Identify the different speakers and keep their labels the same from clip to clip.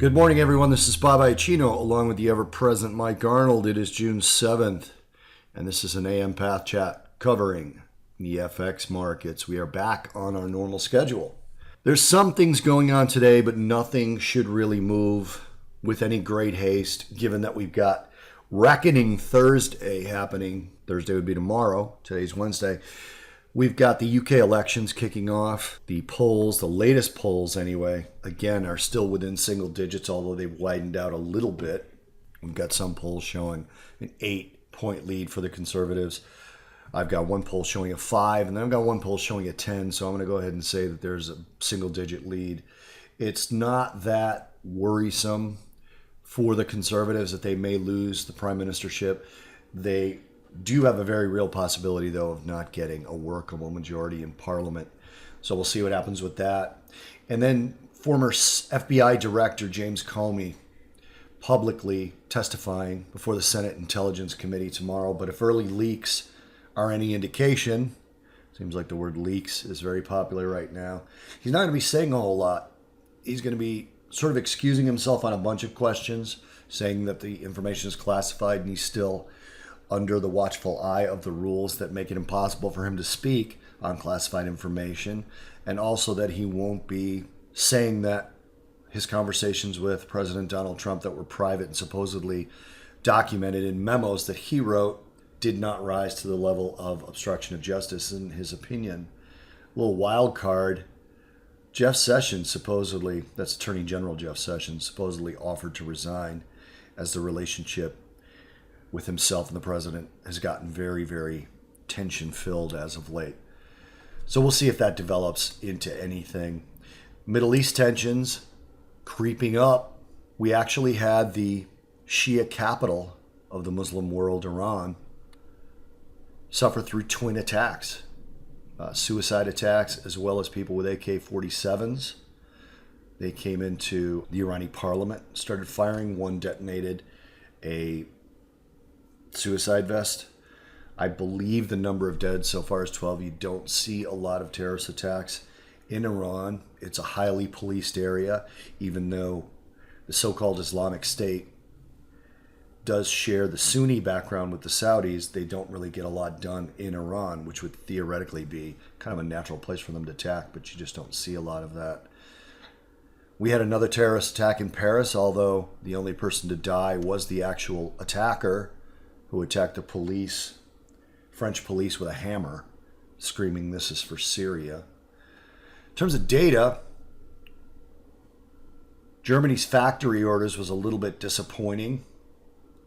Speaker 1: Good morning, everyone. This is Bob Iacchino, along with the ever-present Mike Arnold. It is June 7th, and this is an AM Path Chat covering the FX markets. We are back on our normal schedule. There's some things going on today, but nothing should really move with any great haste, given that we've got Reckoning Thursday happening. Thursday would be tomorrow. Today's Wednesday. We've got the UK elections kicking off. The polls, the latest polls anyway, again, are still within single digits, although they've widened out a little bit. We've got some polls showing an 8-point lead for the Conservatives. I've got one poll showing a 5, and then I've got one poll showing a 10, so I'm going to go ahead and say that there's a single-digit lead. It's not that worrisome for the Conservatives that they may lose the prime ministership. They do have a very real possibility, though, of not getting a workable majority in Parliament. So we'll see what happens with that. And then former FBI Director James Comey publicly testifying before the Senate Intelligence Committee tomorrow. But if early leaks are any indication, seems like the word leaks is very popular right now, he's not going to be saying a whole lot. He's going to be sort of excusing himself on a bunch of questions, saying that the information is classified and he's still under the watchful eye of the rules that make it impossible for him to speak on classified information, and also that he won't be saying that his conversations with President Donald Trump that were private and supposedly documented in memos that he wrote did not rise to the level of obstruction of justice, in his opinion. A little wild card, Jeff Sessions supposedly, that's Attorney General Jeff Sessions, supposedly offered to resign as the relationship with himself and the president has gotten very, very tension-filled as of late. So we'll see if that develops into anything. Middle East tensions creeping up. We actually had the Shia capital of the Muslim world, Iran, suffer through twin attacks, suicide attacks, as well as people with AK-47s. They came into the Iranian parliament, started firing. One detonated a suicide vest. I believe the number of dead so far is 12. You don't see a lot of terrorist attacks in Iran. It's a highly policed area, even though the so-called Islamic State does share the Sunni background with the Saudis. They don't really get a lot done in Iran, which would theoretically be kind of a natural place for them to attack, but you just don't see a lot of that. We had another terrorist attack in Paris, although the only person to die was the actual attacker, who attacked the police, French police, with a hammer, screaming, "This is for Syria." In terms of data, Germany's factory orders was a little bit disappointing.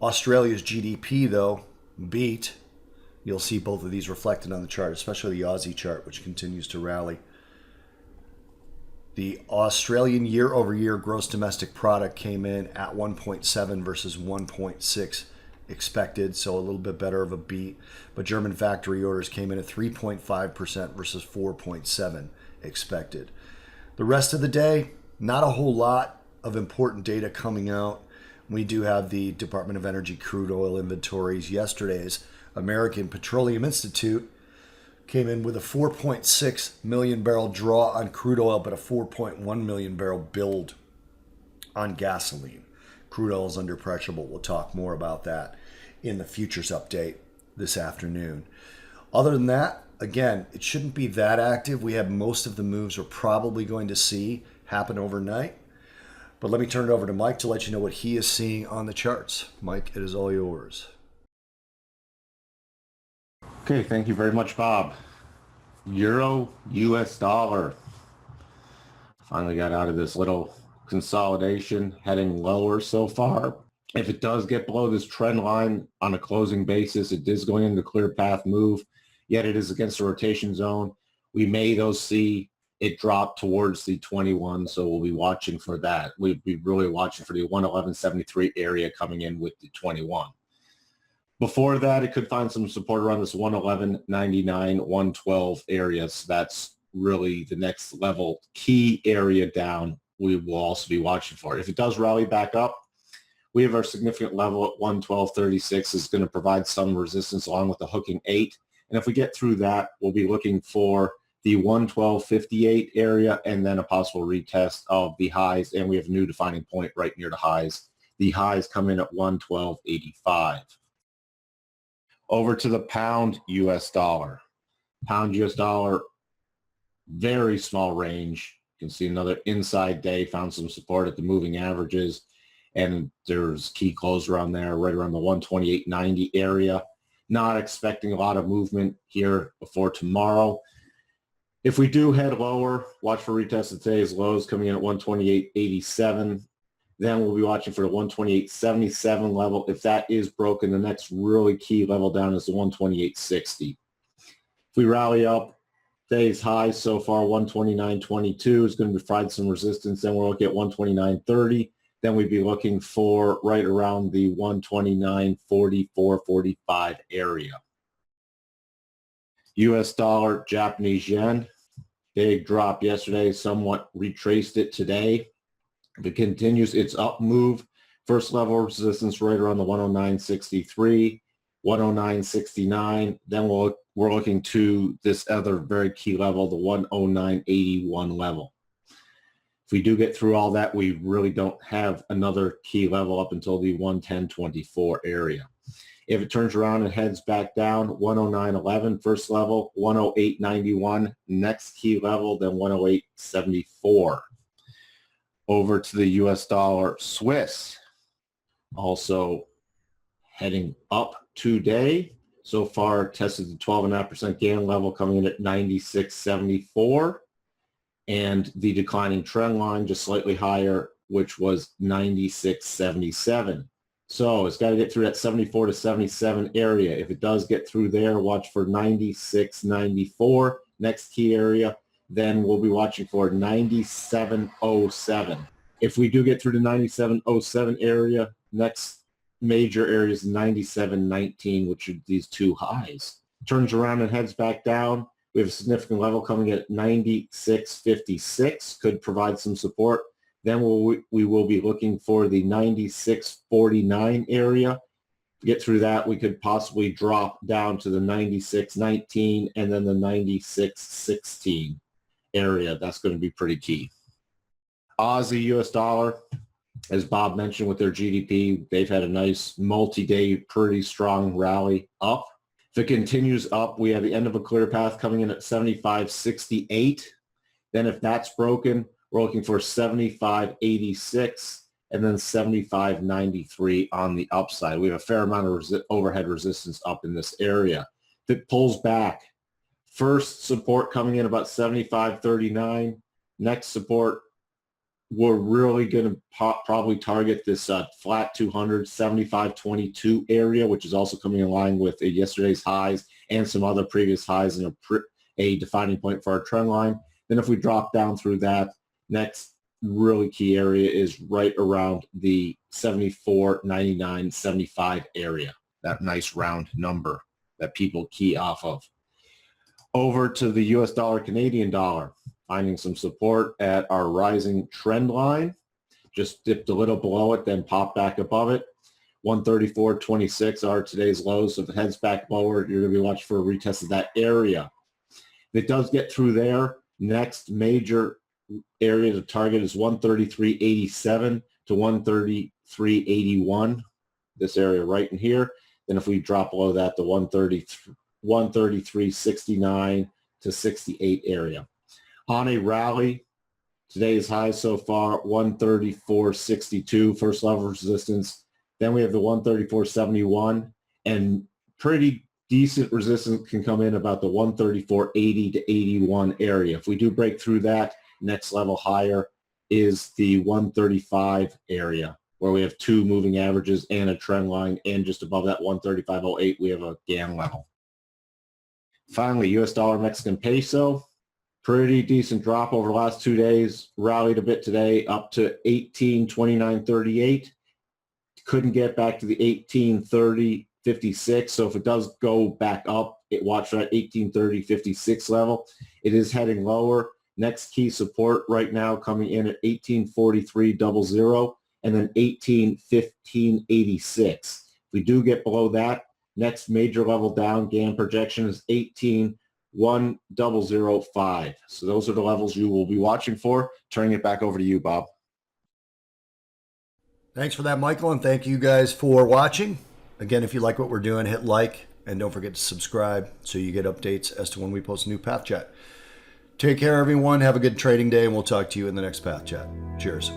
Speaker 1: Australia's GDP, though, beat. You'll see both of these reflected on the chart, especially the Aussie chart, which continues to rally. The Australian year-over-year gross domestic product came in at 1.7 versus 1.6 expected, so a little bit better of a beat. But German factory orders came in at 3.5% versus 4.7 expected. The rest of the day, not a whole lot of important data coming out. We do have the Department of Energy crude oil inventories. Yesterday's American Petroleum Institute came in with a 4.6 million barrel draw on crude oil, but a 4.1 million barrel build on gasoline. Crude oil is under pressure, but we'll talk more about that in the futures update this afternoon. Other than that, again, it shouldn't be that active. We have most of the moves we're probably going to see happen overnight. But let me turn it over to Mike to let you know what he is seeing on the charts. Mike, it is all yours.
Speaker 2: Okay, thank you very much, Bob. Euro, US dollar. Finally got out of this little consolidation, heading lower so far. If it does get below this trend line on a closing basis, it is going into clear path move, yet it is against the rotation zone. We may, though, see it drop towards the 21, so we'll be watching for that. We'll be really watching for the 111.73 area coming in with the 21. Before that, it could find some support around this 111.99, 112 area, so that's really the next level key area down we will also be watching for. If it does rally back up, we have our significant level at 112.36 is going to provide some resistance along with the hooking 8. And if we get through that, we'll be looking for the 112.58 area, and then a possible retest of the highs. And we have a new defining point right near the highs. The highs come in at 112.85. Over to the pound US dollar. Pound US dollar, very small range. You can see another inside day, found some support at the moving averages, and there's key close around there, right around the 128.90 area. Not expecting a lot of movement here before tomorrow. If we do head lower, watch for retest of today's lows coming in at 128.87. Then we'll be watching for the 128.77 level. If that is broken, the next really key level down is the 128.60. If we rally up, today's high so far, 129.22 is going to provide some resistance. Then we're looking at 129.30. Then we'd be looking for right around the 129.44, 45 area. US dollar, Japanese yen, big drop yesterday, somewhat retraced it today. If it continues its up move, first level resistance right around the 109.63, 109.69. Then we're looking to this other very key level, the 109.81 level. If we do get through all that, we really don't have another key level up until the 110.24 area. If it turns around and heads back down, 109.11 first level, 108.91 next key level, then 108.74. Over to the US dollar Swiss, also heading up today. So far tested the 12.5% gain level coming in at 96.74, and the declining trend line just slightly higher, which was 96.77. So it's got to get through that 74 to 77 area. If it does get through there, watch for 96.94 next key area. Then we'll be watching for 97.07. If we do get through the 97.07 area, next major area is 97.19, which are these two highs. Turns around and heads back down. We have a significant level coming at 96.56, could provide some support. Then we will be looking for the 96.49 area. To get through that, we could possibly drop down to the 96.19 and then the 96.16 area. That's going to be pretty key. Aussie US dollar, as Bob mentioned with their GDP, they've had a nice multi-day, pretty strong rally up. If it continues up, we have the end of a clear path coming in at 75.68. Then if that's broken, we're looking for 75.86 and then 75.93 on the upside. We have a fair amount of overhead resistance up in this area. If it pulls back, first support coming in about 75.39. Next support, we're really going to probably target this flat 200, 75.22 area, which is also coming in line with yesterday's highs and some other previous highs and a defining point for our trend line. Then if we drop down through that, next really key area is right around the 74.99, 75 area, that nice round number that people key off of. Over to the US dollar, Canadian dollar, finding some support at our rising trend line. Just dipped a little below it, then popped back above it. 134.26 are today's lows. So if it heads back lower, you're going to be watching for a retest of that area. If it does get through there, next major area to target is 133.87 to 133.81. This area right in here. Then if we drop below that, the 133.69 to 68 area. On a rally, today's high so far, 134.62, first level resistance. Then we have the 134.71, and pretty decent resistance can come in about the 134.80 to 81 area. If we do break through that, next level higher is the 135 area, where we have two moving averages and a trend line, and just above that 135.08, we have a GAN level. Finally, US dollar, Mexican peso. Pretty decent drop over the last 2 days. Rallied a bit today up to 18.2938. Couldn't get back to the 18.3056. So if it does go back up, watch for that 18.3056 level. It is heading lower. Next key support right now coming in at 18.4300 and then 18.1586. If we do get below that, next major level down, GAN projection is 18.43 1005. So those are the levels you will be watching for. Turning it back over to you, Bob.
Speaker 1: Thanks for that, Michael, and thank you guys for watching. Again, if you like what we're doing, hit like, and don't forget to subscribe so you get updates as to when we post a new Path Chat. Take care, everyone. Have a good trading day, and we'll talk to you in the next Path Chat. Cheers.